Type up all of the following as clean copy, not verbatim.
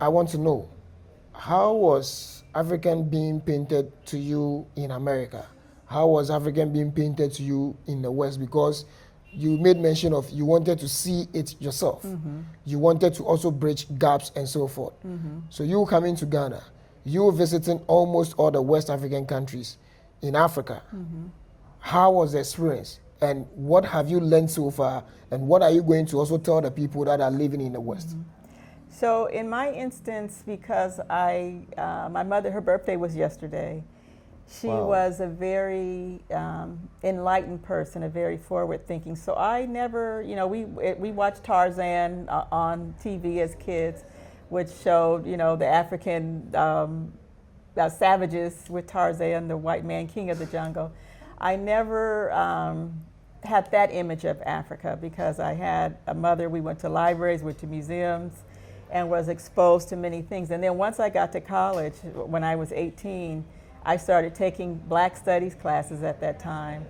I want to know, how was African being painted to you in America? How was African being painted to you in the West? Because you made mention of you wanted to see it yourself. You wanted to also bridge gaps and so forth. So you coming to Ghana, you visiting almost all the West African countries in Africa. How was the experience? And what have you learned so far? And what are you going to also tell the people that are living in the West? So in my instance, because my mother, her birthday was yesterday. She Wow. was a very enlightened person, a very forward-thinking. So I never, we watched Tarzan on TV as kids, which showed, the African savages with Tarzan, the white man, king of the jungle. I never had that image of Africa because I had a mother. We went to libraries, went to museums, and was exposed to many things. And then once I got to college, when I was 18, I started taking Black Studies classes at that time.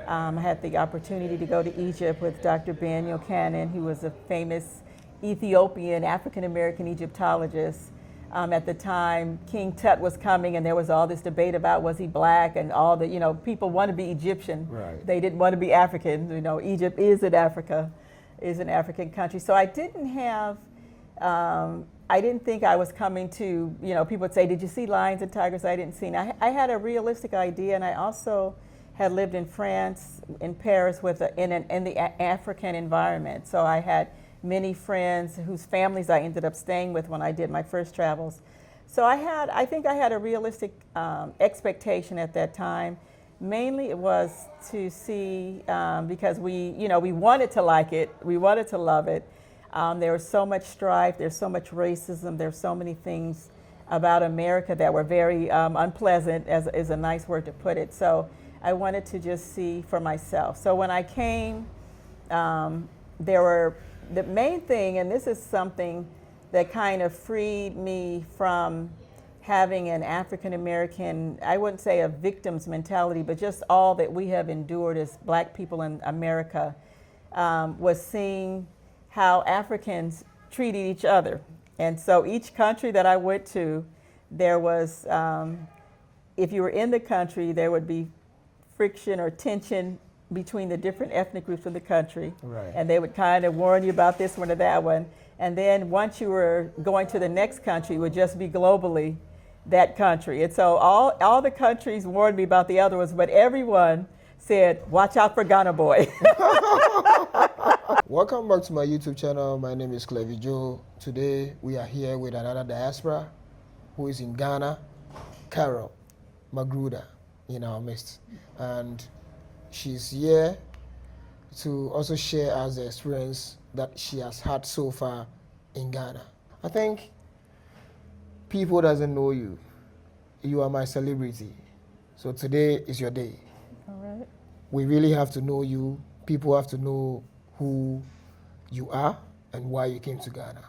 I had the opportunity to go to Egypt with Dr. Daniel Cannon, who was a famous Ethiopian African-American Egyptologist. At the time, King Tut was coming, and there was all this debate about was he black, and all the, people want to be Egyptian. Right. They didn't want to be African. Egypt is in Africa, is an African country. So I didn't have, I didn't think I was coming to, people would say, did you see lions and tigers? I didn't see. And I had a realistic idea, and I also had lived in France, in Paris, in the African environment. So I had many friends whose families I ended up staying with when I did my first travels. So I think I had a realistic expectation at that time. Mainly it was to see, because we wanted to like it, we wanted to love it. There was so much strife, there's so much racism, there's so many things about America that were very unpleasant, is a nice word to put it. So I wanted to just see for myself. So when I came, the main thing, and this is something that kind of freed me from having an African American, I wouldn't say a victim's mentality, but just all that we have endured as Black people in America, was seeing how Africans treated each other. And so each country that I went to, there was, if you were in the country, there would be friction or tension between the different ethnic groups of the country. Right. And they would kind of warn you about this one or that one. And then once you were going to the next country, it would just be globally that country. And so all the countries warned me about the other ones, but everyone said, watch out for Ghana boy. Welcome back to my YouTube channel. My name is Clevy Joe. Today we are here with another diaspora who is in Ghana, Carol Magruder, in our midst. And she's here to also share us the experience that she has had so far in Ghana. I think people doesn't know you. You are my celebrity. So today is your day. All right. We really have to know you. People have to know who you are and why you came to Ghana.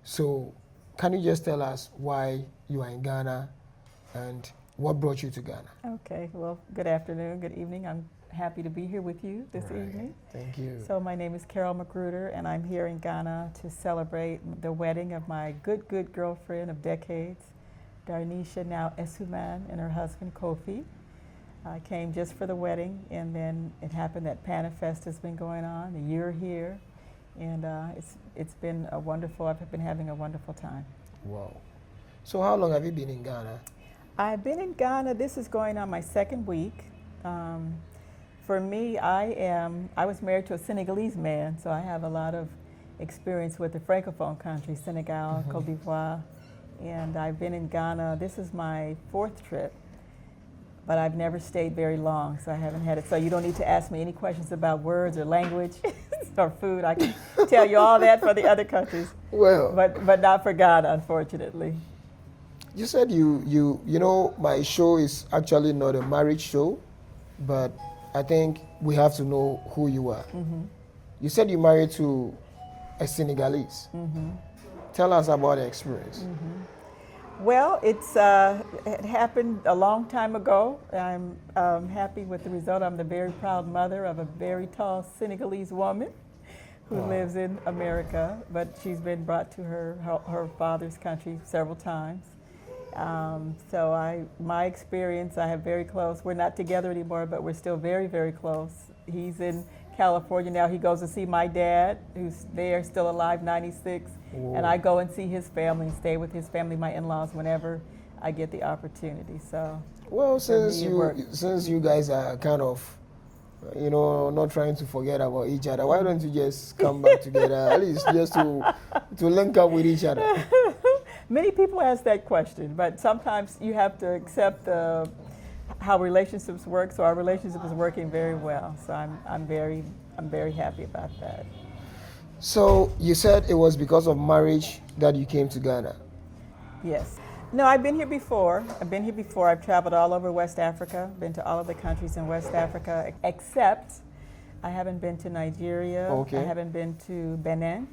So can you just tell us why you are in Ghana and what brought you to Ghana? Okay, well, good afternoon, good evening. I'm happy to be here with you this Right. evening. Thank you. So my name is Carol Magruder, and I'm here in Ghana to celebrate the wedding of my good girlfriend of decades, Darnisha, now Esuman, and her husband, Kofi. I came just for the wedding, and then it happened that Panafest has been going on, a year here, and it's been a wonderful, I've been having a wonderful time. Wow. So how long have you been in Ghana? I've been in Ghana, this is going on my second week. For me, I was married to a Senegalese man, so I have a lot of experience with the Francophone countries, Senegal, Cote d'Ivoire, and I've been in Ghana, this is my fourth trip, but I've never stayed very long, so I haven't had it. So you don't need to ask me any questions about words or language or food. I can tell you all that for the other countries, Well, but not for Ghana, unfortunately. you said you know my show is actually not a marriage show, but I think we have to know who you are. You said you married to a Senegalese. Tell us about the experience. Well, it happened a long time ago. I'm happy with the result. I'm the very proud mother of a very tall Senegalese woman who lives in America, but she's been brought to her father's country several times. So my experience, I have very close. We're not together anymore, but we're still very, very close. He's in California now. He goes to see my dad, who's there, still alive, 96. Whoa. And I go and see his family and stay with his family, my in-laws, whenever I get the opportunity. So, well, since you guys are kind of, not trying to forget about each other, why don't you just come back together, at least just to link up with each other? Many people ask that question, but sometimes you have to accept how relationships work. So our relationship is working very well. So I'm very happy about that. So you said it was because of marriage that you came to Ghana. Yes. No, I've been here before. I've traveled all over West Africa, been to all of the countries in West Africa, except I haven't been to Nigeria. Okay. I haven't been to Benin,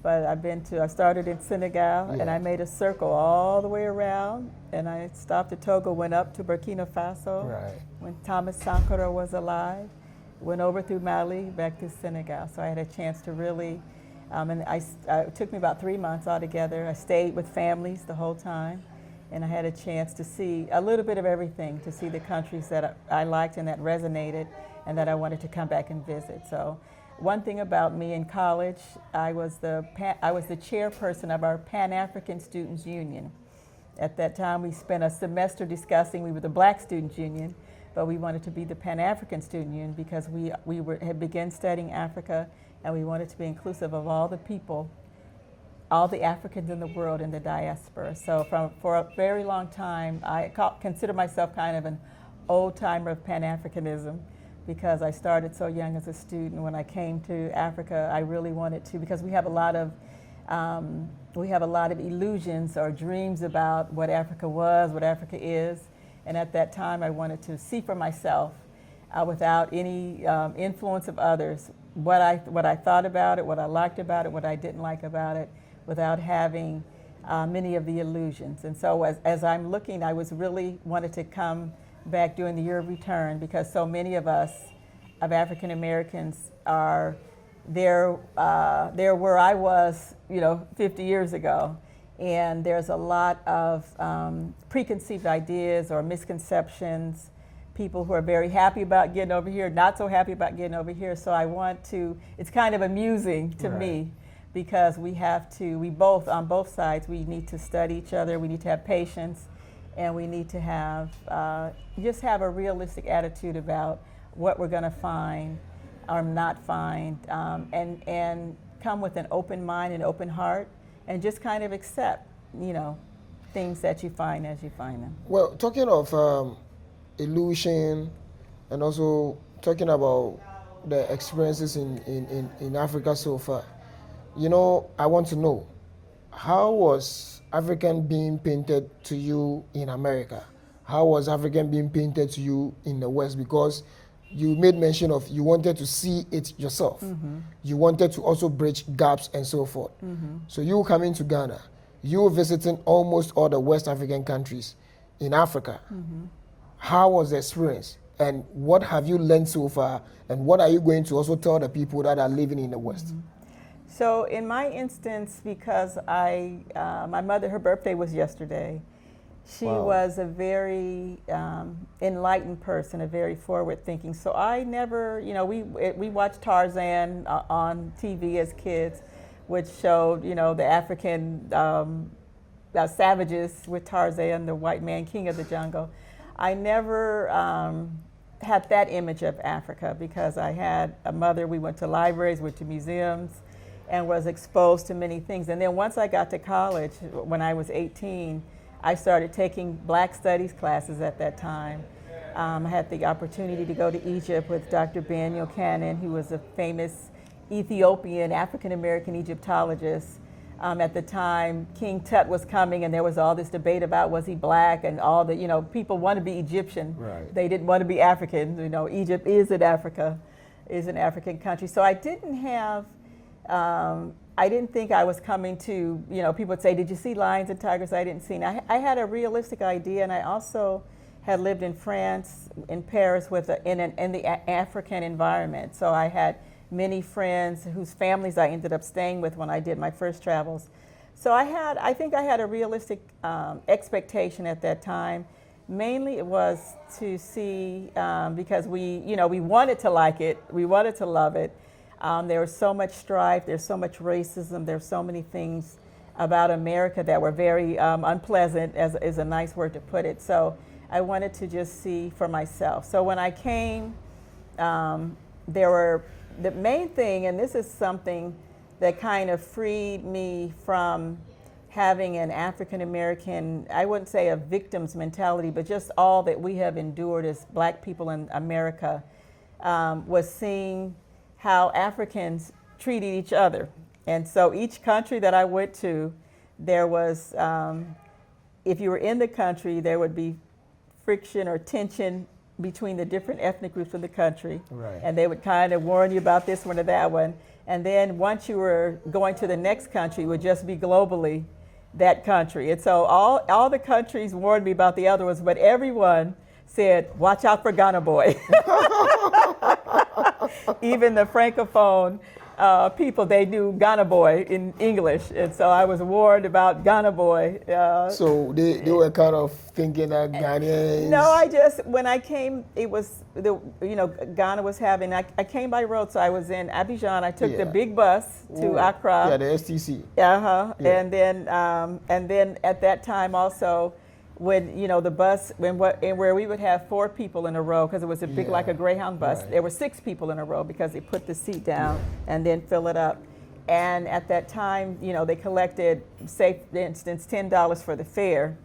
but I started in Senegal, and I made a circle all the way around, and I stopped at Togo, went up to Burkina Faso, Right. when Thomas Sankara was alive, went over through Mali, back to Senegal. So I had a chance to really, it took me about 3 months altogether. I stayed with families the whole time, and I had a chance to see a little bit of everything, to see the countries that I liked and that resonated, and that I wanted to come back and visit. So one thing about me in college, I was the chairperson of our Pan-African Students Union. At that time, we spent a semester discussing, we were the Black Students Union, but we wanted to be the Pan-African Student Union because we had begun studying Africa, and we wanted to be inclusive of all the people, all the Africans in the world in the diaspora. So for a very long time, I consider myself kind of an old-timer of Pan-Africanism, because I started so young as a student. When I came to Africa, I really wanted to, because we have a lot of illusions or dreams about what Africa was, what Africa is. And at that time, I wanted to see for myself, without any influence of others, what I thought about it, what I liked about it, what I didn't like about it, without having many of the illusions. And so as I'm looking, I was really wanted to come back during the year of return, because so many of us, of African Americans, are there where I was, 50 years ago. And there's a lot of preconceived ideas or misconceptions, people who are very happy about getting over here, not so happy about getting over here. So it's kind of amusing to me, because we both, on both sides, we need to study each other, we need to have patience, and we need to have just have a realistic attitude about what we're going to find or not find, and come with an open mind and open heart, and just kind of accept, things that you find as you find them. Well, talking of illusion, and also talking about the experiences in Africa so far, I want to know, how was African being painted to you in America? How was African being painted to you in the West? Because you made mention of you wanted to see it yourself. Mm-hmm. You wanted to also bridge gaps and so forth. Mm-hmm. So you coming to Ghana, you visiting almost all the West African countries in Africa. Mm-hmm. How was the experience? And what have you learned so far? And what are you going to also tell the people that are living in the West? Mm-hmm. So in my instance, because my mother, her birthday was yesterday, she was a very enlightened person, a very forward-thinking. So I never, we watched Tarzan on TV as kids, which showed, the African savages with Tarzan, the white man, king of the jungle. I never had that image of Africa, because I had a mother, we went to libraries, went to museums, and was exposed to many things. And then once I got to college, when I was 18, I started taking Black Studies classes at that time. I had the opportunity to go to Egypt with Dr. Daniel Cannon, who was a famous Ethiopian African-American Egyptologist. At the time, King Tut was coming, and there was all this debate about was he Black, and all the, people want to be Egyptian. Right. They didn't want to be African. Egypt is an African country. So I didn't have, I didn't think I was coming to, people would say, did you see lions and tigers? I didn't see. I had a realistic idea, and I also had lived in France, in Paris, in the African environment. So I had many friends whose families I ended up staying with when I did my first travels. So I think I had a realistic expectation at that time. Mainly it was to see, because we wanted to like it, we wanted to love it. There was so much strife, there's so much racism, there's so many things about America that were very unpleasant, as is a nice word to put it. So I wanted to just see for myself. So when I came, the main thing, and this is something that kind of freed me from having an African American, I wouldn't say a victim's mentality, but just all that we have endured as black people in America, was seeing how Africans treated each other. And so each country that I went to, there was, if you were in the country, there would be friction or tension between the different ethnic groups in the country. Right. And they would kind of warn you about this one or that one. And then once you were going to the next country, it would just be globally that country. And so all the countries warned me about the other ones, but everyone said, watch out for Ghana boy. Even the Francophone people, they knew Ghana boy in English. And so I was warned about Ghana boy. So they were kind of thinking that Ghanaians. No, when I came, it was, Ghana was having, I came by road, so I was in Abidjan. I took the big bus to Accra. Yeah, the STC. Uh-huh. Yeah. And then at that time also, when the bus, where we would have 4 people in a row, because it was a big, like a Greyhound bus. Right. There were 6 people in a row because they put the seat down and then fill it up. And at that time, they collected, say for instance, $10 for the fare,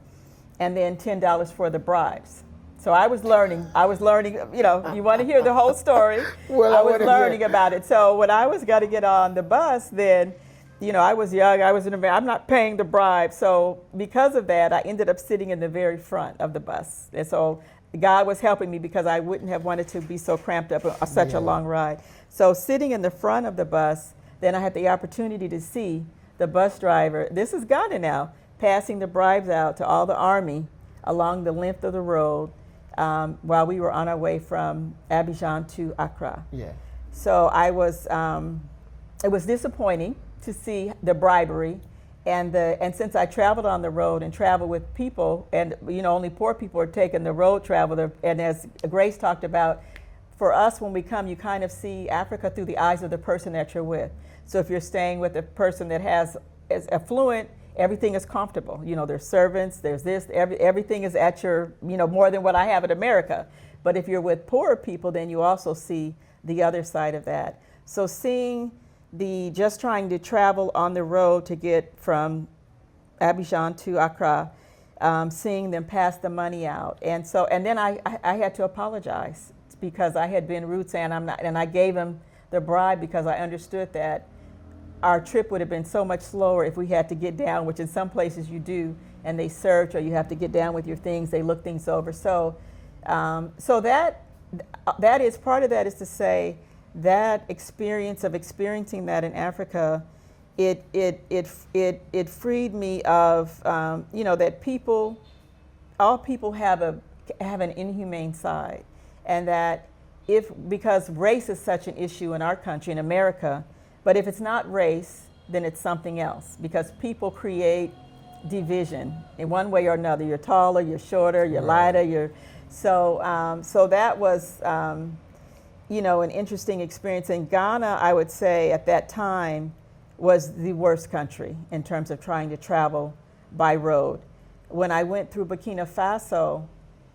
and then $10 for the bribes. So I was learning, you want to hear the whole story? Well, I was learning about it. So when I was going to get on the bus, then I was young, I'm not paying the bribe. So because of that, I ended up sitting in the very front of the bus. And so God was helping me, because I wouldn't have wanted to be so cramped up on such a long ride. So sitting in the front of the bus, then I had the opportunity to see the bus driver, this is Ghana now, passing the bribes out to all the army along the length of the road, while we were on our way from Abidjan to Accra. Yeah. So it was disappointing to see the bribery, and since I traveled on the road and traveled with people, and only poor people are taking the road travel, and as Grace talked about, for us when we come, you kind of see Africa through the eyes of the person that you're with. So if you're staying with a person that is affluent, everything is comfortable. There's servants, there's this, everything is at your, more than what I have in America. But if you're with poorer people, then you also see the other side of that. So seeing just trying to travel on the road to get from Abidjan to Accra, seeing them pass the money out. And then I had to apologize, because I had been rude, saying I'm not, and I gave him the bribe because I understood that our trip would have been so much slower if we had to get down, which in some places you do, and they search, or you have to get down with your things, they look things over. So that is, part of that is to say, that experience of experiencing that in Africa, it freed me of, that all people have an inhumane side, and that because race is such an issue in our country, in America, but if it's not race, then it's something else, because people create division in one way or another. You're taller, you're shorter, you're lighter, so that was, an interesting experience. In Ghana, I would say at that time was the worst country in terms of trying to travel by road. When I went through Burkina Faso,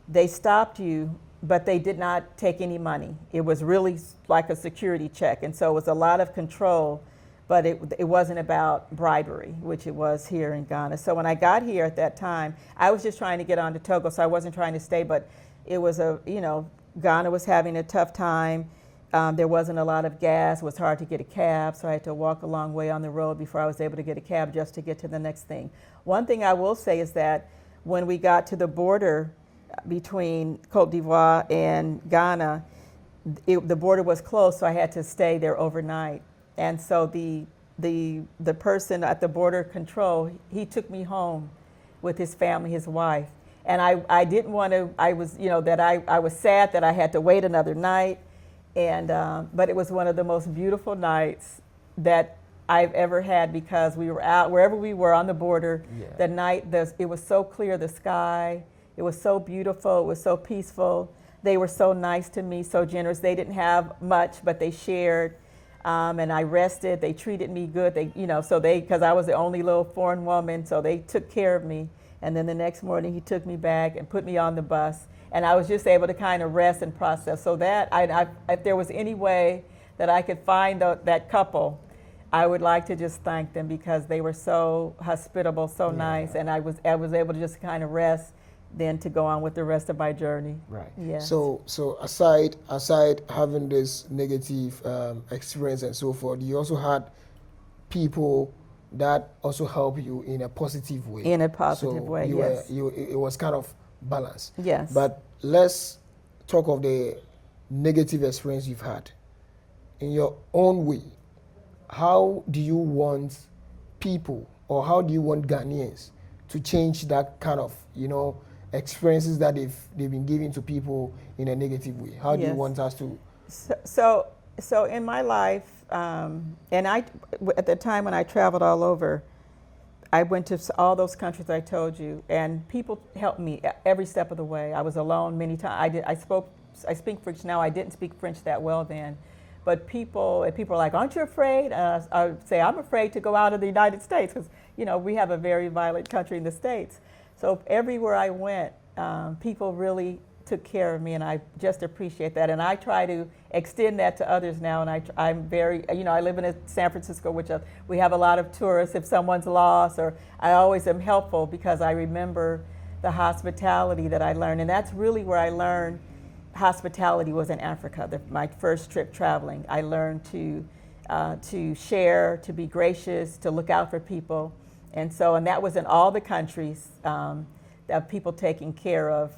they stopped you, but they did not take any money. It was really like a security check. And so it was a lot of control, but it wasn't about bribery, which it was here in Ghana. So when I got here at that time, I was just trying to get on to Togo, so I wasn't trying to stay, but it was Ghana was having a tough time. There wasn't a lot of gas. It was hard to get a cab, so I had to walk a long way on the road before I was able to get a cab just to get to the next thing. One thing I will say is that when we got to the border between Cote d'Ivoire and Ghana, the border was closed, so I had to stay there overnight. And so the person at the border control, he took me home with his family, his wife. And I didn't want to, I was sad that I had to wait another night. And but it was one of the most beautiful nights that I've ever had, because we were out wherever we were on the border. Yeah. The night, it was so clear, the sky, it was so beautiful, it was so peaceful. They were so nice to me, so generous. They didn't have much, but they shared. And I rested. They treated me good. Because I was the only little foreign woman, so they took care of me. And then the next morning, he took me back and put me on the bus. And I was just able to kind of rest and process. So that, if there was any way that I could find that couple, I would like to just thank them, because they were so hospitable, so nice. And I was able to just kind of rest, then to go on with the rest of my journey. Right. Yes. So aside having this negative experience and so forth, you also had people that also help you in a positive way. In a positive way, yes. It was kind of balanced. Yes. But let's talk of the negative experience you've had. In your own way, how do you want people, or how do you want Ghanaians to change that kind of, experiences that they've been giving to people in a negative way? How do you want us to? So in my life, and at the time when I traveled all over, I went to all those countries I told you, and people helped me every step of the way. I was alone many times. I speak French now. I didn't speak French that well then. But people are like, aren't you afraid? I would say, I'm afraid to go out of the United States, because, we have a very violent country in the States. So everywhere I went, people really took care of me, and I just appreciate that. And I try to extend that to others now. And I'm very, I live in San Francisco, which we have a lot of tourists. If someone's lost, or I always am helpful, because I remember the hospitality that I learned. And that's really where I learned hospitality, was in Africa. My first trip traveling, I learned to share, to be gracious, to look out for people. And that was in all the countries, that people taking care of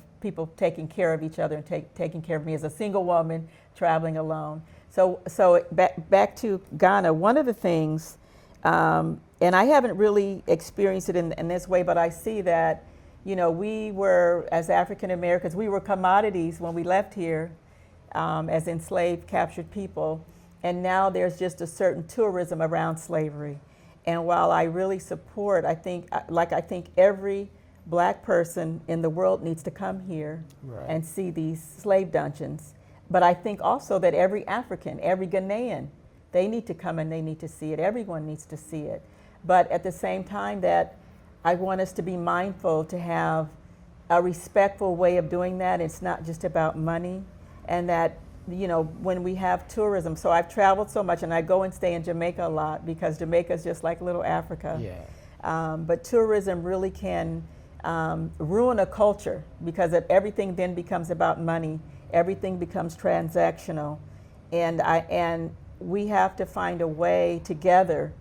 each other, and taking care of me as a single woman traveling alone. So back to Ghana, one of the things, and I haven't really experienced it in this way, but I see that, we were, as African Americans, we were commodities when we left here, as enslaved, captured people. And now there's just a certain tourism around slavery. And while I really support, I think every Black person in the world needs to come here and see these slave dungeons. But I think also that every African, every Ghanaian, they need to come and they need to see it. Everyone needs to see it. But at the same time, that I want us to be mindful to have a respectful way of doing that. It's not just about money. And that, when we have tourism, so I've traveled so much, and I go and stay in Jamaica a lot, because Jamaica is just like little Africa. Yeah. But tourism really can ruin a culture, because everything then becomes about money. Everything becomes transactional. And we have to find a way together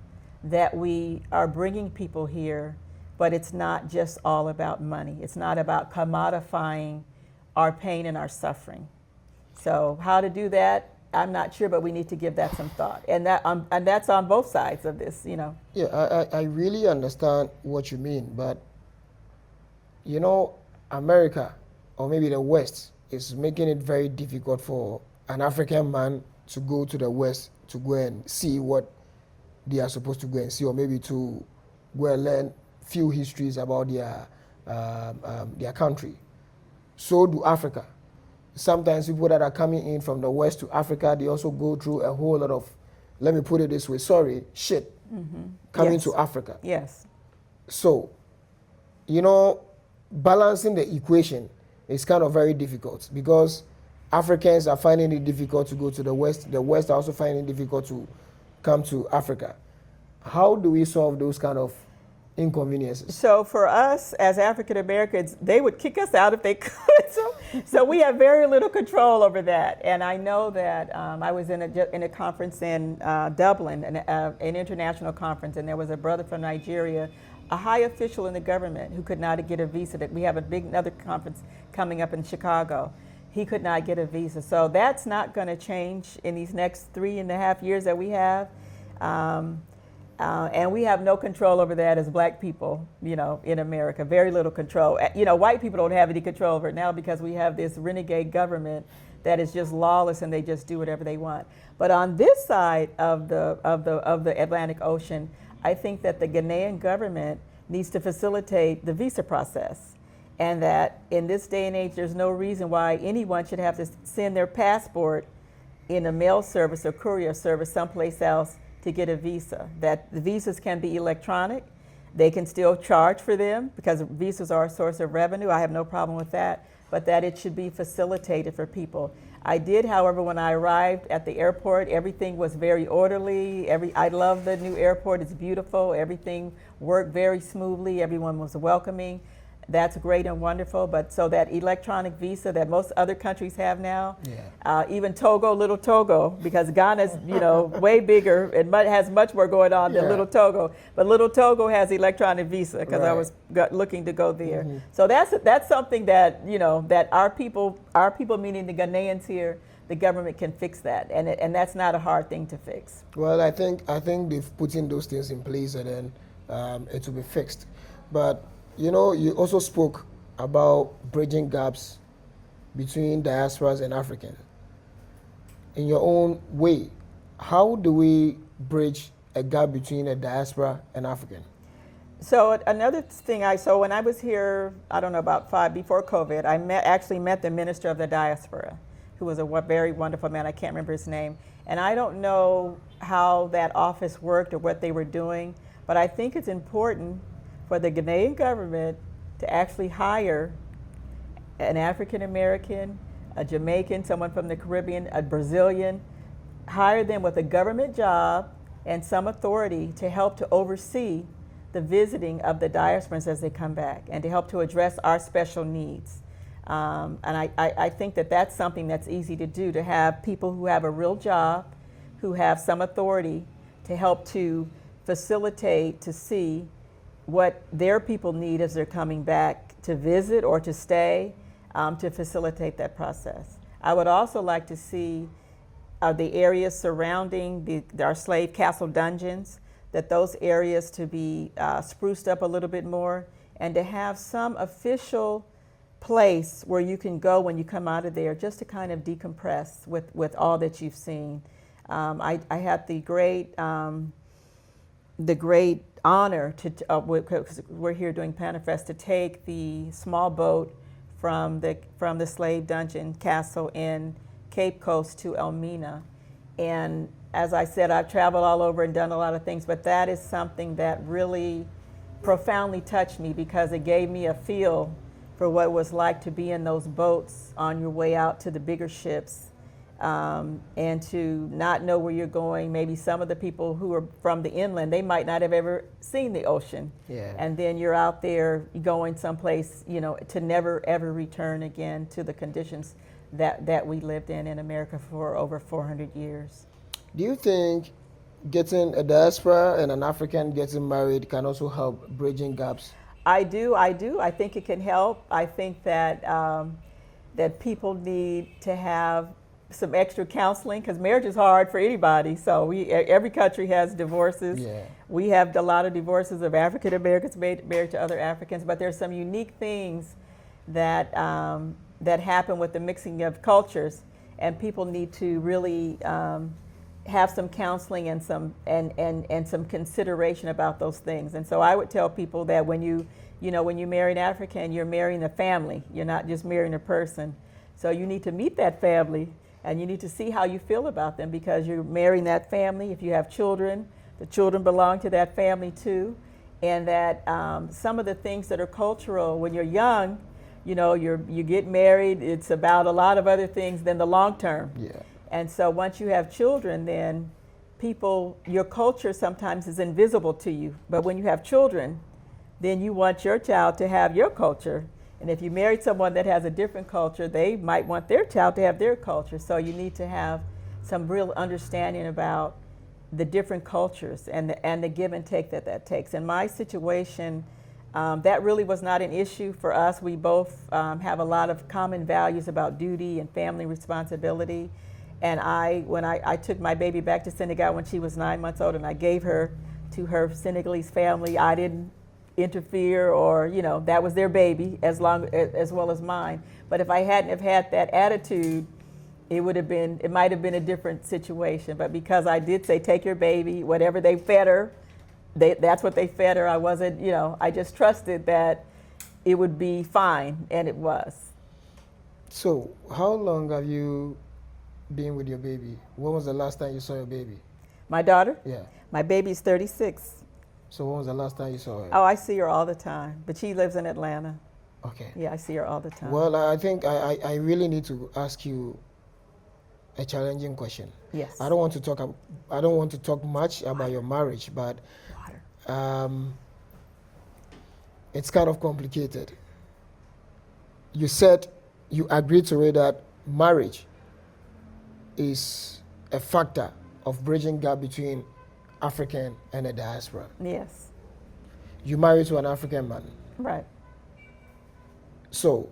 that we are bringing people here, but it's not just all about money. It's not about commodifying our pain and our suffering. So how to do that, I'm not sure, but we need to give that some thought. And that's on both sides of this, Yeah, I really understand what you mean, but America, or maybe the West, is making it very difficult for an African man to go to the West to go and see what they are supposed to go and see, or maybe to go and learn few histories about their country. So do Africa. Sometimes people that are coming in from the West to Africa, they also go through a whole lot of, let me put it this way, shit, coming to Africa. Yes. So, balancing the equation is kind of very difficult, because Africans are finding it difficult to go to the West. The West are also finding it difficult to come to Africa. How do we solve those kind of inconveniences? So for us as African Americans, they would kick us out if they could. So we have very little control over that. And I know that I was in a conference in Dublin, an international conference, and there was a brother from Nigeria, a high official in the government, who could not get a visa. We have another conference coming up in Chicago. He could not get a visa. So that's not going to change in these next 3.5 years that we have. And we have no control over that as black people, in America, very little control. White people don't have any control over it now because we have this renegade government that is just lawless and they just do whatever they want. But on this side of the Atlantic Ocean, I think that the Ghanaian government needs to facilitate the visa process. And that in this day and age, there's no reason why anyone should have to send their passport in a mail service or courier service someplace else to get a visa. That the visas can be electronic. They can still charge for them because visas are a source of revenue. I have no problem with that, but that it should be facilitated for people. I did, however, when I arrived at the airport, everything was very orderly. I love the new airport. It's beautiful. Everything worked very smoothly. Everyone was welcoming. That's great and wonderful, but so that electronic visa that most other countries have now, even Togo, little Togo, because Ghana's way bigger and has much more going on than little Togo, but little Togo has electronic visa because I was looking to go there. So that's something that that our people meaning the Ghanaians here, the government can fix that, and that's not a hard thing to fix. Well, I think they've put in those things in place, and then it will be fixed, but. You also spoke about bridging gaps between diasporas and Africans. In your own way, how do we bridge a gap between a diaspora and African? So another thing when I was here, I don't know, before COVID, I actually met the minister of the diaspora, who was a very wonderful man. I can't remember his name. And I don't know how that office worked or what they were doing, but I think it's important for the Ghanaian government to actually hire an African American, a Jamaican, someone from the Caribbean, a Brazilian, hire them with a government job and some authority to help to oversee the visiting of the diasporans as they come back and to help to address our special needs. And I think that that's something that's easy to do, to have people who have a real job, who have some authority to help to facilitate, to see what their people need as they're coming back to visit or to stay, to facilitate that process. I would also like to see the areas surrounding our slave castle dungeons, that those areas to be spruced up a little bit more, and to have some official place where you can go when you come out of there just to kind of decompress with all that you've seen. I had the great honor because we're here doing Panafest, to take the small boat from the slave dungeon castle in Cape Coast to Elmina. And as I said, I've traveled all over and done a lot of things, but that is something that really profoundly touched me because it gave me a feel for what it was like to be in those boats on your way out to the bigger ships. And to not know where you're going. Maybe some of the people who are from the inland, they might not have ever seen the ocean. And then you're out there going someplace, to never ever return again to the conditions that we lived in America for over 400 years. Do you think getting a diaspora and an African getting married can also help bridging gaps? I do. I think it can help. I think that that people need to have some extra counseling because marriage is hard for anybody. So every country has divorces. We have a lot of divorces of African Americans married to other Africans, but there's some unique things that that happen with the mixing of cultures, and people need to really have some counseling and some consideration about those things. And so I would tell people that when you marry an African, you're marrying a family. You're not just marrying a person. So you need to meet that family. And you need to see how you feel about them because you're marrying that family. If you have children, the children belong to that family too. And that some of the things that are cultural when you're young, you get married, it's about a lot of other things than the long term. And so once you have children, then your culture sometimes is invisible to you. But when you have children, then you want your child to have your culture. And if you married someone that has a different culture, they might want their child to have their culture. So you need to have some real understanding about the different cultures and the give and take that takes. In my situation, that really was not an issue for us. We both have a lot of common values about duty and family responsibility. And when I took my baby back to Senegal when she was 9 months old, and I gave her to her Senegalese family. I didn't interfere, or that was their baby as well as mine. But if I hadn't have had that attitude, it might have been a different situation. But because I did say, take your baby, whatever they fed her, that's what they fed her. I wasn't, I just trusted that it would be fine, and it was. So, how long have you been with your baby? When was the last time you saw your baby? My daughter? Yeah. My baby's 36. So when was the last time you saw her? Oh, I see her all the time, but she lives in Atlanta. Okay. Yeah, I see her all the time. Well, I think I really need to ask you a challenging question. Yes. I don't want to talk much about your marriage, but it's kind of complicated. You said you agreed to it that marriage is a factor of bridging gap between African and the diaspora. Yes. You married to an African man. Right. So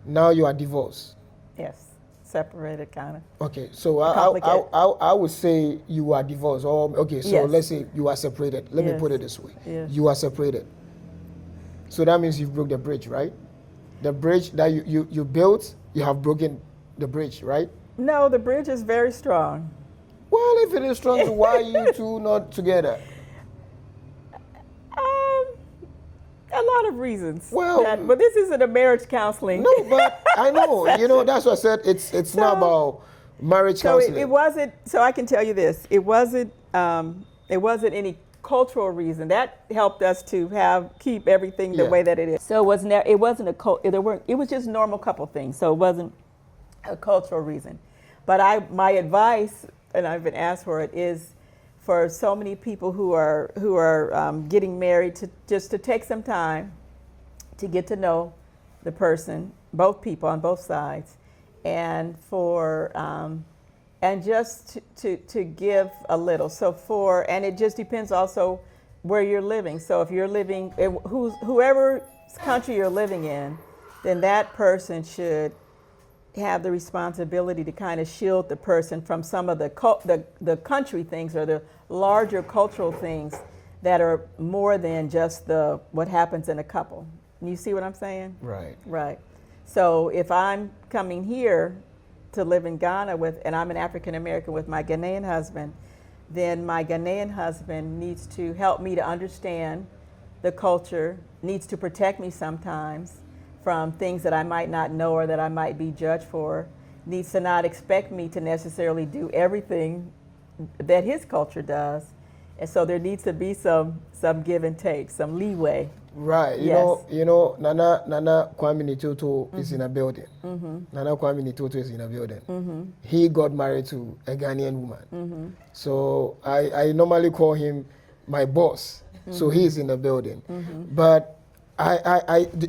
now you are divorced. Yes. Separated, kind of. Okay, so I would say you are divorced. Or okay, so Yes. let's say you are separated. Let me Yes. put it this way: Yes. you are separated. So that means you've broke the bridge, right? The bridge that you built, you have broken the bridge, right? No, the bridge is very strong. Well, if it is strong, so why are you two not together? A lot of reasons. Well, but this isn't a marriage counseling. No, but I know, that's what I said. It's not about marriage counseling. So it wasn't. So I can tell you this: it wasn't any cultural reason that helped us to keep everything the way that it is. So it wasn't it was just normal couple things. So it wasn't a cultural reason. But my advice, and I've been asked for it, is for so many people who are getting married to take some time to get to know the person, both people on both sides, and and just to give a little. And it just depends also where you're living. So if you're living, whoever country you're living in, then that person should have the responsibility to kind of shield the person from some of the country things or the larger cultural things that are more than just what happens in a couple. You see what I'm saying? Right. Right. So if I'm coming here to live in Ghana and I'm an African American with my Ghanaian husband, then my Ghanaian husband needs to help me to understand the culture, needs to protect me sometimes from things that I might not know or that I might be judged for, needs to not expect me to necessarily do everything that his culture does. And so there needs to be some give and take, some leeway. Right. You know, Nana Kwame Nitoto is in a building. Mm-hmm. Nana Kwame Nitoto is in a building. Mm-hmm. He got married to a Ghanaian woman. Mm-hmm. So I normally call him my boss. Mm-hmm. So he's in the building. Mm-hmm. But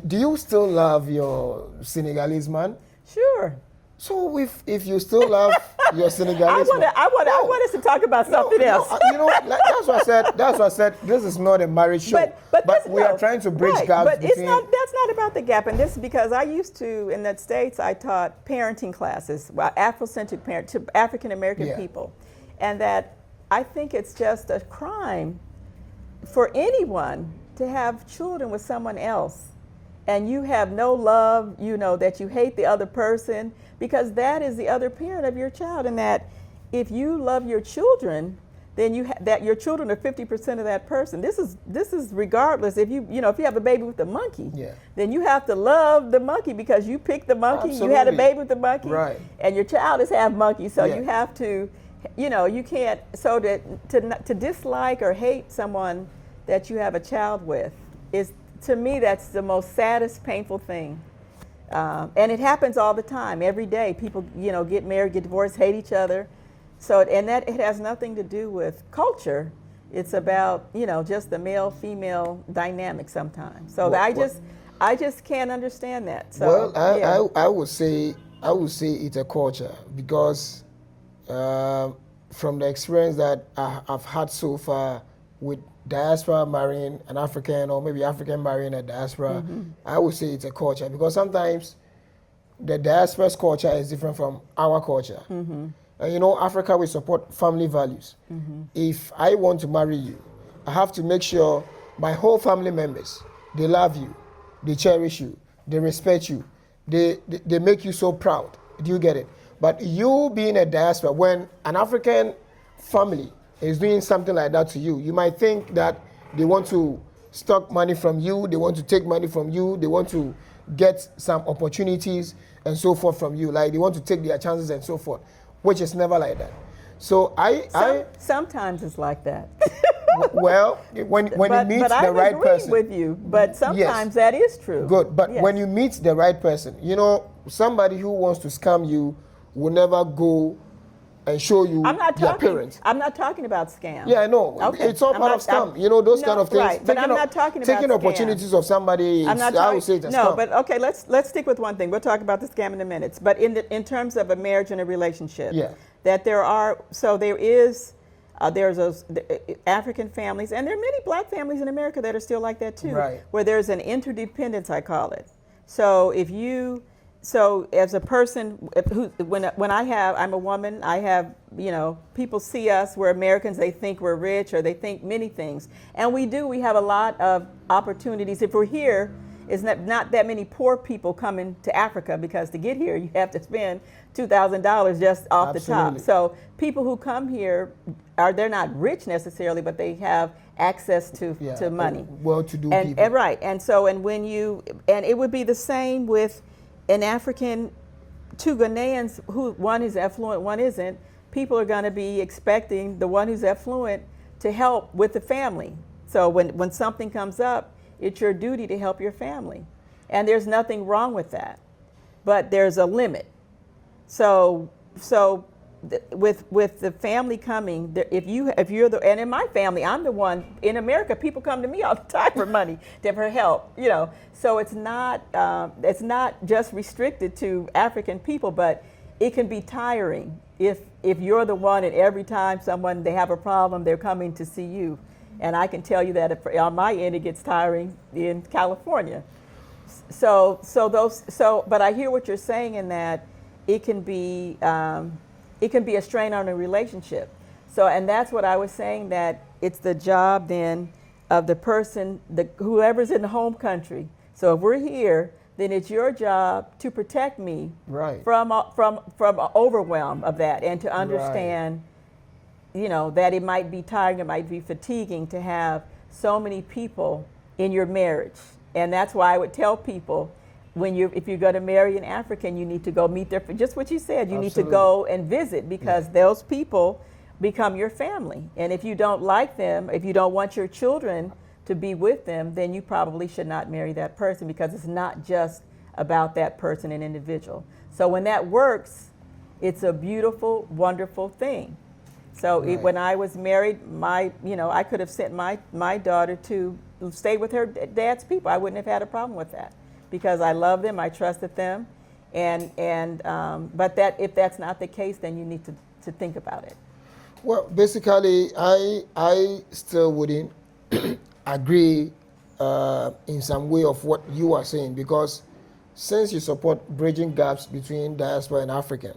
do you still love your Senegalese man? Sure. So if you still love your Senegalese man, I want us to talk about something else. That's what I said. This is not a marriage show, but we are trying to bridge gaps. But that's not about the gap. And this is because I used to, in the States, I taught parenting classes, Afrocentric parent to African American people, and that I think it's just a crime for anyone to have children with someone else and you have no love, that you hate the other person, because that is the other parent of your child, and that if you love your children, then that your children are 50% of that person. This is regardless. If you have a baby with a monkey, then you have to love the monkey because you picked the monkey. Absolutely. You had a baby with the monkey, right? And your child is half monkey, so you have to, you can't. So to dislike or hate someone that you have a child with is, to me, that's the most saddest, painful thing. And it happens all the time, every day. People, get married, get divorced, hate each other. So, and that it has nothing to do with culture. It's about, just the male-female dynamic sometimes. So I just can't understand that. So, I would say it's a culture because from the experience that I've had so far with diaspora marrying an African, or maybe African marrying a diaspora, I would say it's a culture, because sometimes the diaspora's culture is different from our culture. And Africa, we support family values. If I want to marry you, I have to make sure my whole family members, they love you, they cherish you, they respect you, they make you so proud. Do you get it? But you being a diaspora, when an African family is doing something like that to you, you might think that they want to stock money from you, they want to take money from you, they want to get some opportunities and so forth from you. Like they want to take their chances and so forth, which is never like that. So sometimes it's like that. Well, when you meet the right person. With you, but sometimes that is true. Good, but when you meet the right person, you know, somebody who wants to scam you will never go and show you their parents. I'm not talking about scam. Yeah, I know. Okay. It's all part of scam. You know, those kind of things. Right, but I'm not talking about taking opportunities of somebody. I would say it's a scam. No, but okay, let's stick with one thing. We'll talk about the scam in a minute. But in terms of a marriage and a relationship, that there's those African families, and there are many black families in America that are still like that too, where there's an interdependence, I call it. So as a person, when I'm a woman, I have, you know, people see us, we're Americans, they think we're rich, or they think many things. And we have a lot of opportunities. If we're here, it's not that many poor people coming to Africa, because to get here, you have to spend $2,000 just off the top. So people who come here, they're not rich necessarily, but they have access to money. Well-to-do people. And it would be the same with an African, two Ghanaians, who one is affluent, one isn't. People are going to be expecting the one who's affluent to help with the family. So when something comes up, it's your duty to help your family. And there's nothing wrong with that. But there's a limit. So with the family coming, if you're and in my family, I'm the one in America. People come to me all the time for money, for help, you know. So it's not just restricted to African people, but it can be tiring if you're the one, and every time they have a problem, they're coming to see you. And I can tell you that on my end, it gets tiring in California. But I hear what you're saying in that it can be a strain on a relationship. So, and that's what I was saying, that it's the job then of the person, whoever's in the home country. So if we're here, then it's your job to protect me from overwhelm of that, and to understand, you know, that it might be tiring, it might be fatiguing to have so many people in your marriage. And that's why I would tell people, if you're going to marry an African, you need to go meet just what you said, you need to go and visit, because those people become your family. And if you don't like them, if you don't want your children to be with them, then you probably should not marry that person, because it's not just about that person, an individual. So when that works, it's a beautiful, wonderful thing. So when I was married, I could have sent my daughter to stay with her dad's people. I wouldn't have had a problem with that, because I love them, I trusted them, but if that's not the case, then you need to think about it. Well, basically, I still wouldn't agree in some way of what you are saying, because since you support bridging gaps between diaspora and African,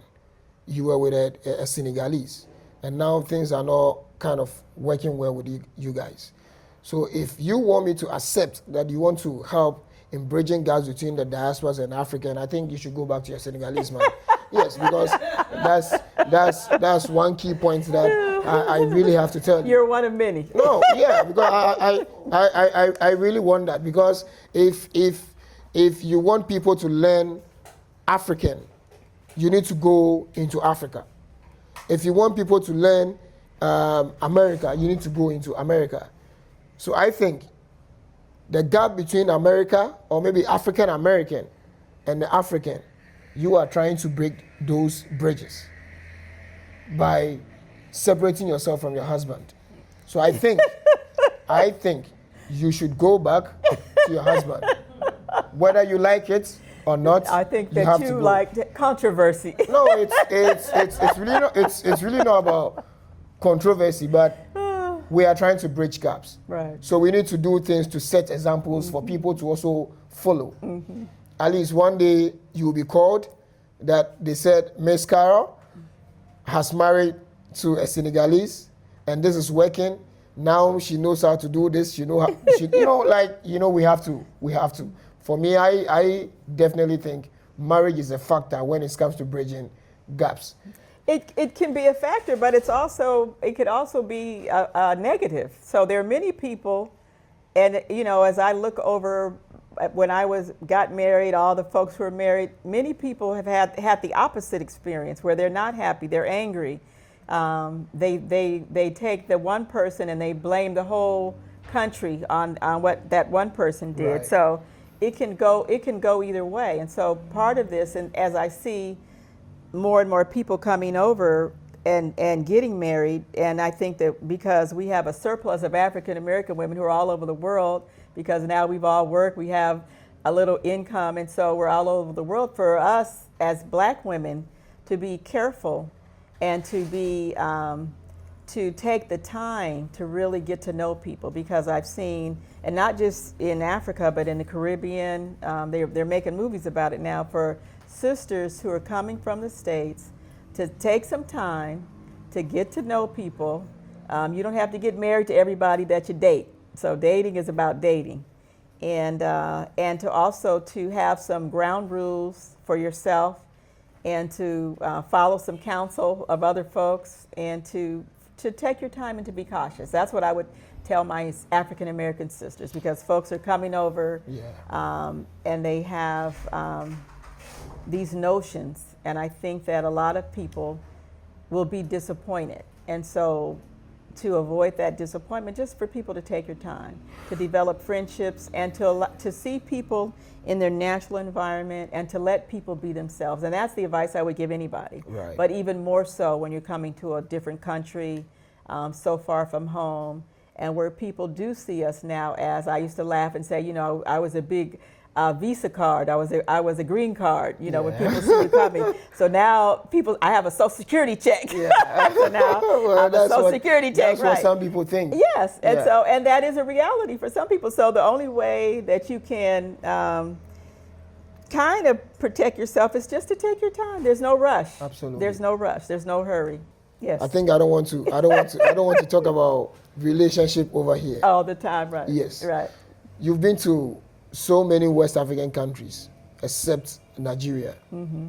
you were with a Senegalese, and now things are not kind of working well with you guys. So if you want me to accept that you want to help in bridging gaps between the diasporas and African, I think you should go back to your Senegalese man. Yes, because that's one key point that I really have to tell you. You're one of many. No, yeah, because I really want that, because if you want people to learn African, you need to go into Africa. If you want people to learn America, you need to go into America. So I think the gap between America, or maybe African American, and the African, you are trying to break those bridges by separating yourself from your husband. So I think you should go back to your husband, whether you like it or not. I think that you like controversy. No, it's really not about controversy, but we are trying to bridge gaps. Right. So we need to do things to set examples for people to also follow. At least one day you will be called that they said Miss Carol has married to a Senegalese, and this is working. Now she knows how to do this. We have to. We have to. For me, I definitely think marriage is a factor when it comes to bridging gaps. It can be a factor, but it could also be a negative. So there are many people, and as I look over when I got married, all the folks who are married, many people have had the opposite experience where they're not happy, they're angry. They take the one person and they blame the whole country on what that one person did. Right. So it can go either way. And so part of this, and as I see more and more people coming over and getting married, and I think that because we have a surplus of African American women who are all over the world, because now we've all worked, we have a little income, and so we're all over the world. For us as Black women to be careful and to be to take the time to really get to know people, because I've seen, and not just in Africa but in the Caribbean, they're making movies about it now, for sisters who are coming from the States to take some time to get to know people. You don't have to get married to everybody that you date. So dating is about dating, and to also to have some ground rules for yourself, and to follow some counsel of other folks, and to take your time and to be cautious. That's what I would tell my African American sisters, because folks are coming over, and they have these notions, and I think that a lot of people will be disappointed. And so to avoid that disappointment, just for people to take your time to develop friendships, and to see people in their natural environment, and to let people be themselves. And that's the advice I would give anybody. Right. But even more so when you're coming to a different country, so far from home, and where people do see us now as, I used to laugh and say, I was a big Visa card. I was a green card. When people see you coming. So now I have a Social Security check. Yeah. So now I have a Social Security check. That's what some people think. Yes, and and that is a reality for some people. So the only way that you can kind of protect yourself is just to take your time. There's no rush. Absolutely. There's no rush. There's no hurry. Yes. I think I don't want to talk about relationship over here. All the time, right? Yes. Right. You've been to so many West African countries, except Nigeria. Mm-hmm.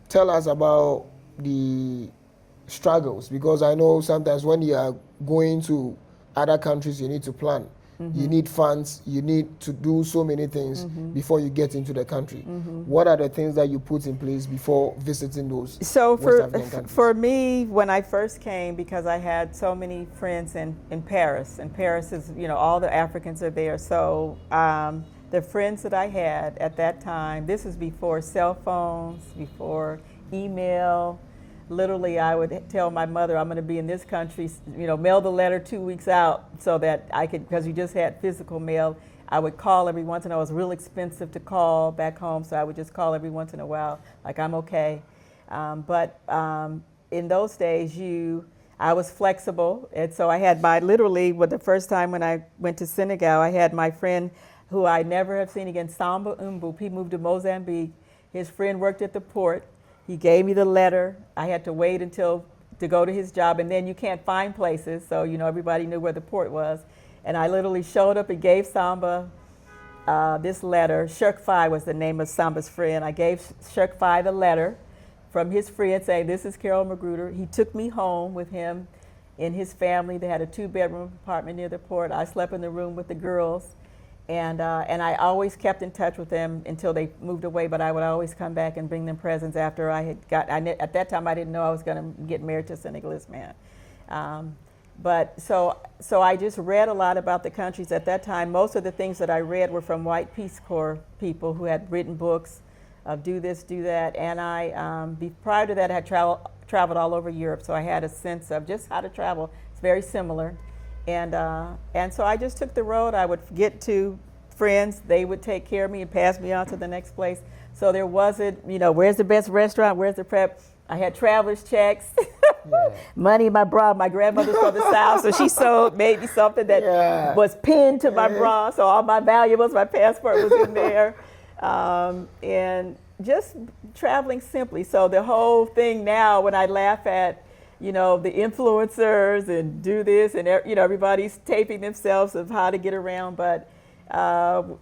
Tell us about the struggles, because I know sometimes when you are going to other countries, you need to plan. Mm-hmm. You need funds. You need to do so many things before you get into the country. Mm-hmm. What are the things that you put in place before visiting those West African countries? For me, when I first came, because I had so many friends in Paris, and Paris is, all the Africans are there. So the friends that I had at that time, this is before cell phones, before email. Literally, I would tell my mother, I'm going to be in this country, mail the letter 2 weeks out so that I could, because you just had physical mail. I would call every once in a while. It was real expensive to call back home, so I would just call every once in a while, like I'm okay. But in those days, I was flexible, and so I had the first time when I went to Senegal, I had my friend who I never have seen again, Samba Umbu. He moved to Mozambique. His friend worked at the port. He gave me the letter. I had to wait to go to his job, and then you can't find places, so everybody knew where the port was. And I literally showed up and gave Samba this letter. Shirk Fai was the name of Samba's friend. I gave Shirk Fai the letter from his friend saying, "This is Carol Magruder." He took me home with him and his family. They had a 2-bedroom apartment near the port. I slept in the room with the girls. And I always kept in touch with them until they moved away, but I would always come back and bring them presents after at that time I didn't know I was going to get married to a Senegalese man. But so I just read a lot about the countries at that time. Most of the things that I read were from white Peace Corps people who had written books of do this, do that. And prior to that, I had traveled all over Europe, so I had a sense of just how to travel. It's very similar. And so I just took the road. I would get to friends. They would take care of me and pass me on to the next place. So there wasn't, where's the best restaurant? Where's the prep? I had traveler's checks, money in my bra. My grandmother's from the South, so she made me something that was pinned to my bra. So all my valuables, my passport was in there. And just traveling simply. So the whole thing now, when I laugh at you know, the influencers and do this, and you know, everybody's taping themselves of how to get around. But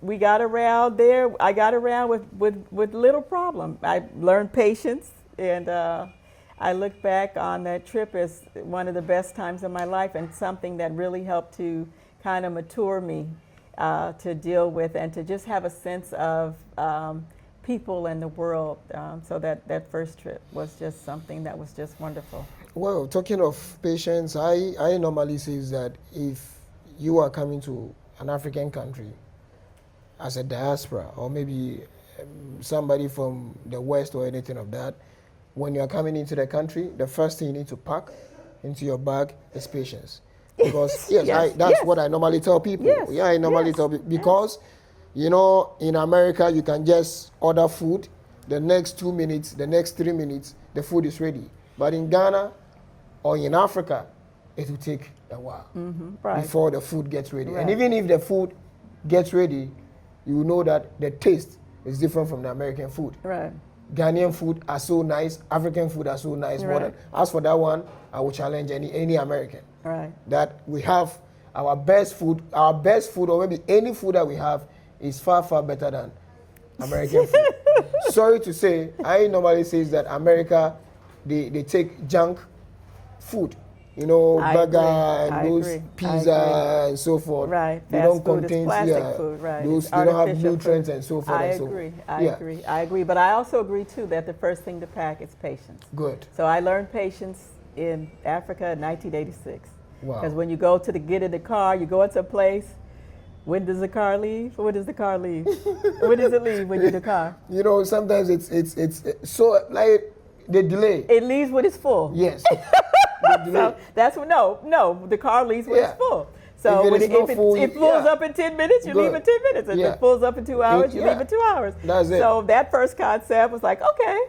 we got around there. I got around with little problem. I learned patience, and I look back on that trip as one of the best times of my life, and something that really helped to kind of mature me to deal with and to just have a sense of people and the world. So that first trip was just something that was just wonderful. Well, talking of patience, I normally say that if you are coming to an African country as a diaspora, or maybe somebody from the West or anything of that, when you are coming into the country, the first thing you need to pack into your bag is patience. Because Yes, that's yes. what I normally tell people. Yes, Yeah, I normally yes, tell people because, you know, in America you can just order food. The next 2 minutes, the next 3 minutes, the food is ready. But in Ghana or in Africa, it will take a while Right. before the food gets ready. Right. And even if the food gets ready, you will know that the taste is different from the American food. Right. Ghanaian food are so nice, African food are so nice. More than, as for that one, I will challenge any American. Right. That we have our best food, or maybe any food that we have is far, far better than American food. Sorry to say, I normally say that America, they take junk food, you know, I burger agree. and I those agree. pizza and so forth. Right. They Fast don't food contain is plastic food, right. those, It's they don't have artificial nutrients food. and so forth. I and so agree. forth. I Yeah. agree. I agree. But I also agree too that the first thing to pack is patience. Good. So I learned patience in Africa in 1986. Wow. Because when you go to get in the car, you go into a place. When does the car leave? When does the car leave? When does it leave when you're in the car? You know, sometimes it's so like they delay. It leaves when it's full. Yes. They delay. So that's what, no, the car leaves when Yeah. it's full. So If it when is not full, it pulls yeah. up in 10 minutes, you Good. leave in 10 minutes. If Yeah. it pulls up in 2 hours, you Yeah. leave in 2 hours. That's it. So that first concept was like, okay,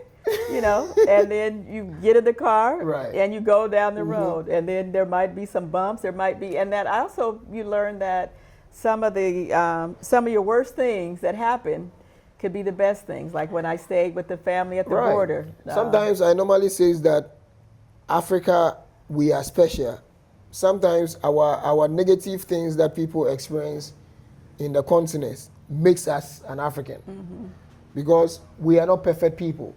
you know, and then you get in the car Right. and you go down the road, and then there might be some bumps, there might be, and that also you learn that some of your worst things that happen could be the best things. Like when I stayed with the family at the Right. border. Sometimes I normally say that Africa, we are special. Sometimes our negative things that people experience in the continent makes us an African, because we are not perfect people.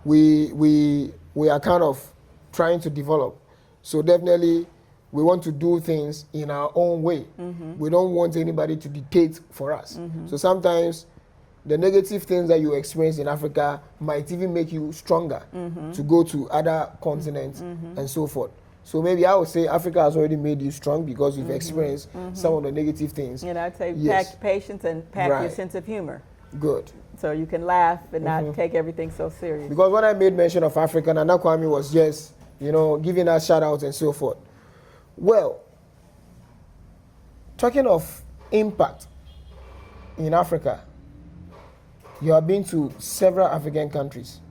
We are kind of trying to develop. So definitely we want to do things in our own way. We don't want anybody to dictate for us. So sometimes the negative things that you experience in Africa might even make you stronger to go to other continents and so forth. So maybe I would say Africa has already made you strong because you've experienced some of the negative things. You know, I'd say Yes. pack patience and pack your Right. sense of humor, Good. so you can laugh and not take everything so serious. Because when I made mention of Africa, Nana Kwame was just, you know, giving us shout outs and so forth. Well, talking of impact in Africa, you have been to several African countries.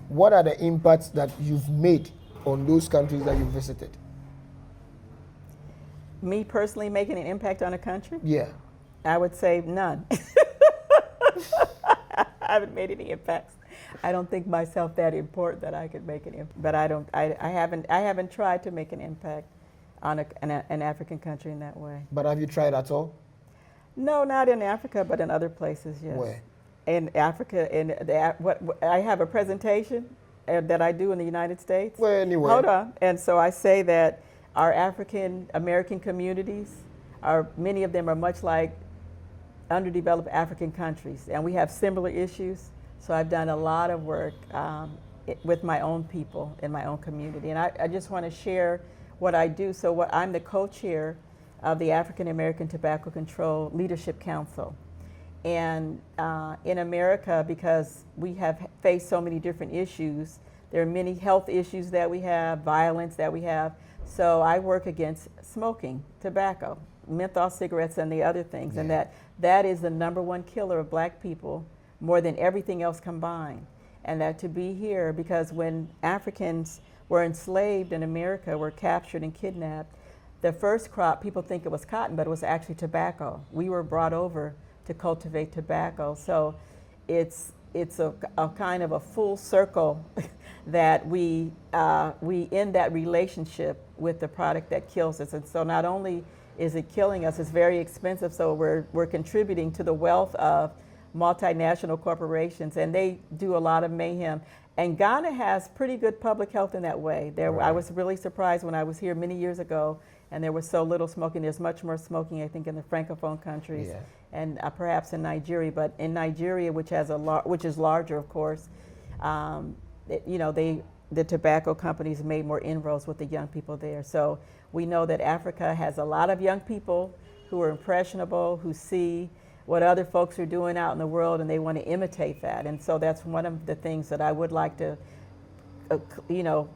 What are the impacts that you've made on those countries that you visited? Me personally making an impact on a country, Yeah. I would say none. I haven't made any impacts. I don't think myself that important that I could make an impact. But I haven't tried to make an impact on an African country in that way. But have you tried at all? No, not in Africa, but in other places, yes. Where? In Africa, what I have a presentation that I do in the United States. Well, anyway. Hold on. And so I say that our African American communities many of them are much like underdeveloped African countries, and we have similar issues. So I've done a lot of work with my own people in my own community, and I just want to share what I do. So I'm the co-chair of the African American Tobacco Control Leadership Council. And in America, because we have faced so many different issues, there are many health issues that we have, violence that we have. So I work against smoking, tobacco, menthol cigarettes, and the other things. Yeah. And that is the #1 killer of black people, more than everything else combined. And that to be here, because when Africans were enslaved in America, were captured and kidnapped, the first crop, people think it was cotton, but it was actually tobacco. We were brought over to cultivate tobacco. So it's a kind of a full circle that we end that relationship with the product that kills us. And so not only is it killing us, it's very expensive, so we're contributing to the wealth of multinational corporations, and they do a lot of mayhem. And Ghana has pretty good public health in that way. I was really surprised when I was here many years ago, and there was so little smoking. There's much more smoking, I think, in the Francophone countries, and perhaps in Nigeria. But in Nigeria, which is larger, of course, the tobacco companies made more inroads with the young people there. So we know that Africa has a lot of young people who are impressionable, who see what other folks are doing out in the world, and they want to imitate that. And so that's one of the things that I would like to,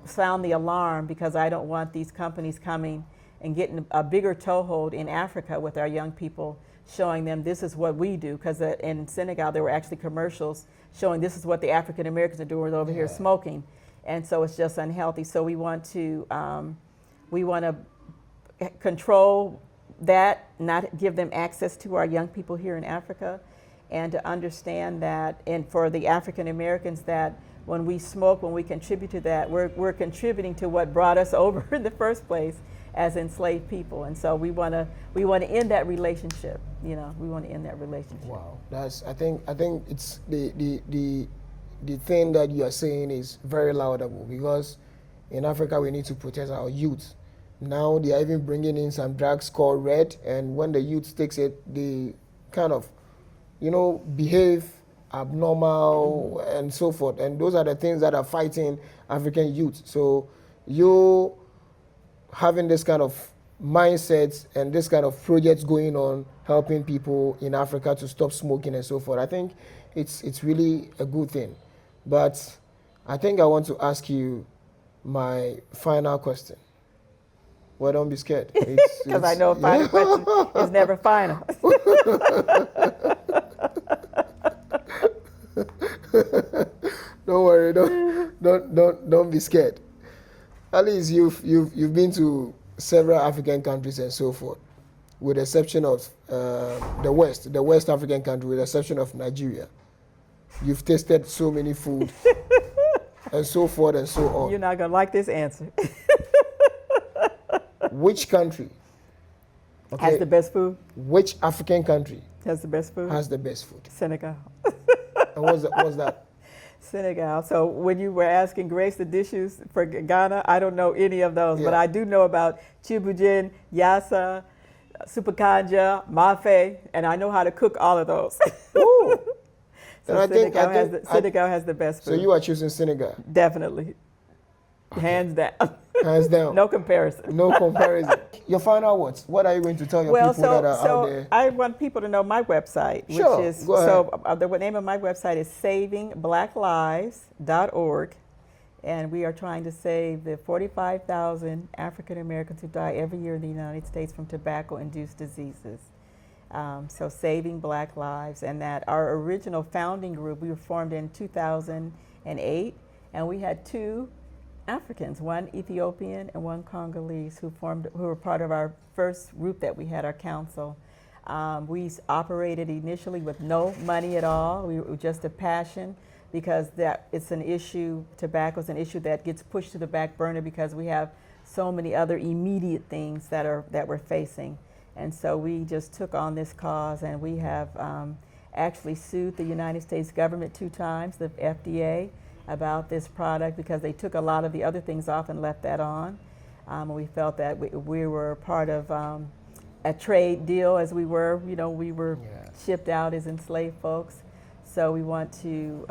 sound the alarm, because I don't want these companies coming and getting a bigger toehold in Africa with our young people, showing them this is what we do. Because in Senegal, there were actually commercials showing this is what the African Americans are doing over here smoking. And so it's just unhealthy. So we want to control that, not give them access to our young people here in Africa, and to understand that, and for the African Americans, that when we smoke, when we contribute to that, we're contributing to what brought us over in the first place as enslaved people. And so we want to end that relationship. We want to end that relationship. Wow, I think it's the thing that you are saying is very laudable, because in Africa we need to protect our youth. Now they are even bringing in some drugs called red, and when the youth takes it, they kind of, behave abnormal and so forth. And those are the things that are fighting African youth. So you having this kind of mindsets and this kind of projects going on, helping people in Africa to stop smoking and so forth, I think it's really a good thing. But I think I want to ask you my final question. Well, don't be scared. Because I know a final question is never final. Don't worry. Don't be scared. At least you've been to several African countries and so forth, with the exception of the West African country, with the exception of Nigeria. You've tasted so many food and so forth and so on. You're not gonna like this answer. Which country has the best food? Which African country has the best food? Has the best food? Senegal. And what's that? Senegal. So when you were asking Grace the dishes for Ghana, I don't know any of those, but I do know about chibujin, yassa, supakanja, mafe, and I know how to cook all of those. Ooh. So Senegal has the best food. So you are choosing Senegal? Definitely. Okay. Hands down. Hands down. No comparison. No comparison. Your final words. What are you going to tell your people that are out there? I want people to know my website, which is go ahead. The name of my website is savingblacklives.org, and we are trying to save the 45,000 African Americans who die every year in the United States from tobacco-induced diseases. So Saving Black Lives, and that our original founding group, we were formed in 2008, and we had two Africans, one Ethiopian and one Congolese, who were part of our first group that we had, our council. We operated initially with no money at all. We were just a passion, because it's an issue. Tobacco is an issue that gets pushed to the back burner because we have so many other immediate things that we're facing. And so we just took on this cause, and we have actually sued the United States government 2 times, the FDA, about this product, because they took a lot of the other things off and left that on. We felt that we were part of a trade deal, as we were. We were shipped out as enslaved folks. So we want to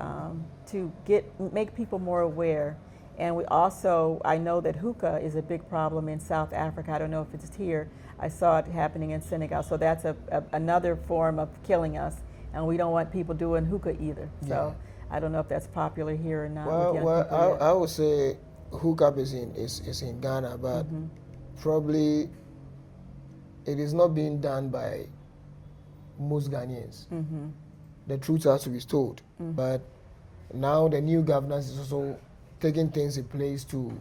make people more aware. And we also, I know that hookah is a big problem in South Africa. I don't know if it's here. I saw it happening in Senegal. So that's another form of killing us. And we don't want people doing hookah either. So I don't know if that's popular here or not. Well, I would say hookah is in Ghana, but probably it is not being done by most Ghanaians. The truth has to be told. But now the new governance is also taking things in place to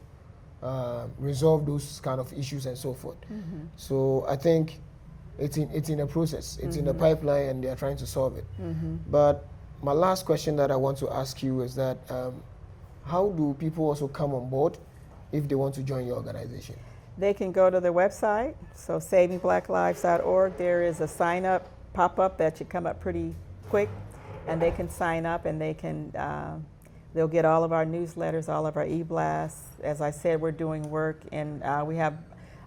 resolve those kind of issues and so forth. So I think it's in a process. It's in the pipeline, and they are trying to solve it. But my last question that I want to ask you is that how do people also come on board if they want to join your organization? They can go to the website, so savingblacklives.org. There is a sign up pop up that should come up pretty quick, and they can sign up and they can they'll get all of our newsletters, all of our e-blasts. As I said, we're doing work, and we have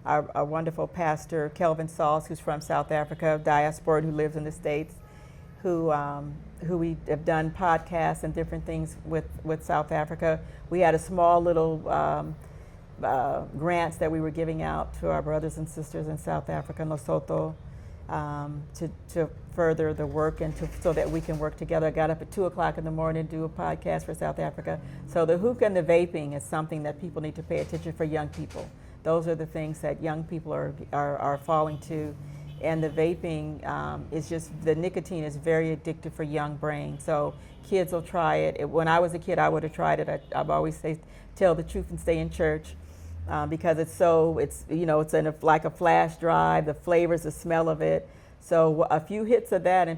our wonderful pastor Kelvin Sauls, who's from South Africa, diaspora, who lives in the States, who we have done podcasts and different things with South Africa. We had a small little grants that we were giving out to our brothers and sisters in South Africa, Lesotho, to further the work and so that we can work together. I got up at 2 o'clock in the morning to do a podcast for South Africa. So the hookah and the vaping is something that people need to pay attention for young people. Those are the things that young people are falling to. And the vaping is just, the nicotine is very addictive for young brains. So kids will try it. When I was a kid, I would have tried it. I've always say, tell the truth and stay in church. Because it's like a flash drive, the flavors, the smell of it. So a few hits of that, and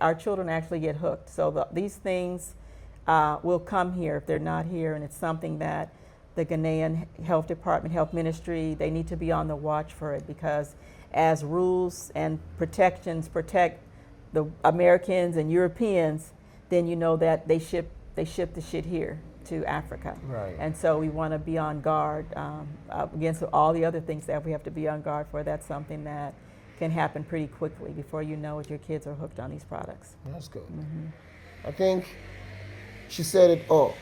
our children actually get hooked. So these things will come here if they're not here, and it's something that the Ghanaian Health Department, Health Ministry, they need to be on the watch for it, because as rules and protections protect the Americans and Europeans, then you know that they ship the shit here to Africa. Right. And so we want to be on guard against all the other things that we have to be on guard for. That's something that can happen pretty quickly before you know it, your kids are hooked on these products. That's good. Mm-hmm. I think she said it all.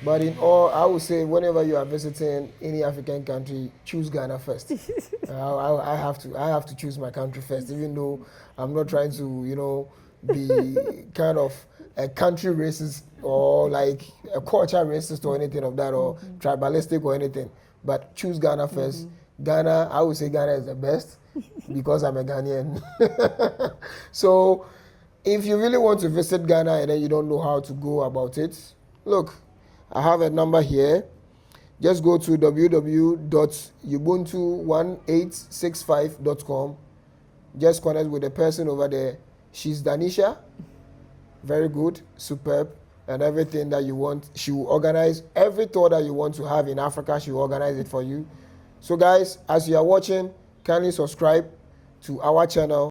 But in all, I would say whenever you are visiting any African country, choose Ghana first. I have to choose my country first, even though I'm not trying to, be kind of a country racist or like a culture racist or anything of that, or tribalistic or anything. But choose Ghana first. Ghana, I would say Ghana is the best because I'm a Ghanaian. So if you really want to visit Ghana and then you don't know how to go about it, look, I have a number here. Just go to www.ubuntu1865.com. Just connect with the person over there. She's Danisha. Very good, superb, and everything that you want. She will organize every tour that you want to have in Africa. She will organize it for you. So guys, as you are watching, kindly subscribe to our channel.